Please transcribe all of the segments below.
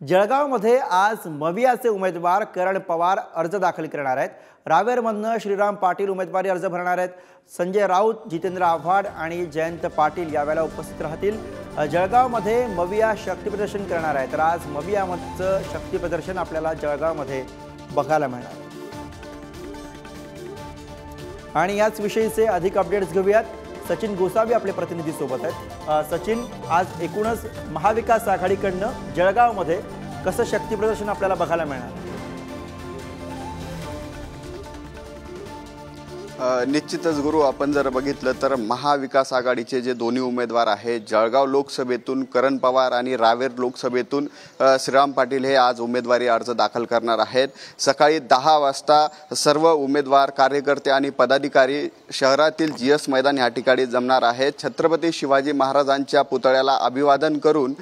जळगावमध्ये आज मवियाचे उमेदवार करण पवार अर्ज दाखल करणार आहेत। रावेरमधनं श्रीराम पाटील उमेदवारी अर्ज भरणार आहेत। संजय राऊत, जितेंद्र आव्हाड आणि जयंत पाटील यावेळेला उपस्थित राहतील। जळगावमध्ये मविया शक्ती प्रदर्शन करणार आहे। तर आज मवियाचं शक्ती प्रदर्शन आपल्याला जळगावमध्ये बघायला मिळणार आहे। आणि याच विषयीचे अधिक अपडेट्स घेऊयात। सचिन गोसावी आपले प्रतिनिधी सोबत आहेत। सचिन, आज एकूणच महाविकास आघाडीकडनं जळगावमध्ये कसं शक्ती प्रदर्शन आपल्याला बघायला मिळणार? निश्चितच गुरु, आपण जर बघितलं तर महाविकास आघाडीचे जे दोन्ही उमेदवार आहेत, जळगाव लोकसभेतून करण पवार आणि रावेर लोकसभेतून श्रीराम पाटील हे आज उमेदवारी अर्ज दाखल करणार आहेत। सकाळी 10 वाजता सर्व उमेदवार, कार्यकर्ते आणि पदाधिकारी शहरातील जीएस मैदान या ठिकाणी जमणार आहेत। छत्रपती शिवाजी महाराजांच्या पुतळ्याला अभिवादन करून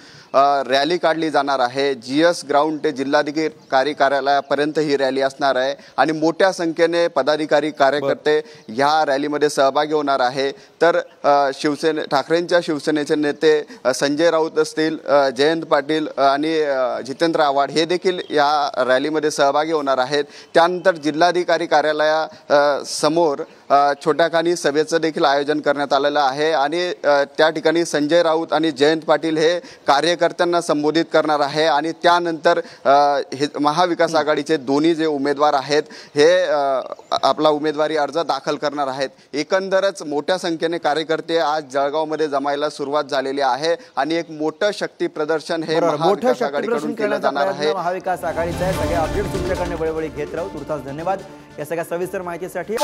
रॅली काढली जाणार आहे। जीएस ग्राउंड ते जिल्हाधिकारी कार्यालयापर्यंत ही रॅली असणार आहे आणि मोठ्या संख्येने पदाधिकारी, कार्यकर्ते ह्या रॅलीमध्ये सहभागी होणार आहे। तर ठाकरेंच्या शिवसेनेचे नेते संजय राऊत असतील, जयंत पाटील आणि जितेंद्र आव्हाड हे देखील या रॅलीमध्ये सहभागी होणार आहेत। त्यानंतर जिल्हाधिकारी कार्यालया समोर छोट्याखानी सभेचं देखील आयोजन करण्यात आलेलं आहे आणि त्या ठिकाणी संजय राऊत आणि जयंत पाटील हे कार्यकर्त्यांना संबोधित करणार आहे आणि त्यानंतर महाविकास आघाडीचे दोन्ही जे उमेदवार आहेत हे आपला उमेदवारी अर्ज दाखल करणार आहेत। एकंदरच मोठ्या संख्येने कार्यकर्ते आज जळगावमध्ये जमायला सुरुवात झालेली आहे आणि एक मोठं शक्ती प्रदर्शन हे महाविकास आघाडीकडून केलं जाणार आहे। महाविकास आघाडीचा आहे। सगळे अपडेट तुमच्याकडे वेळोवेळी घेत राहू। तुर्तास धन्यवाद या सगळ्या सविस्तर माहितीसाठी।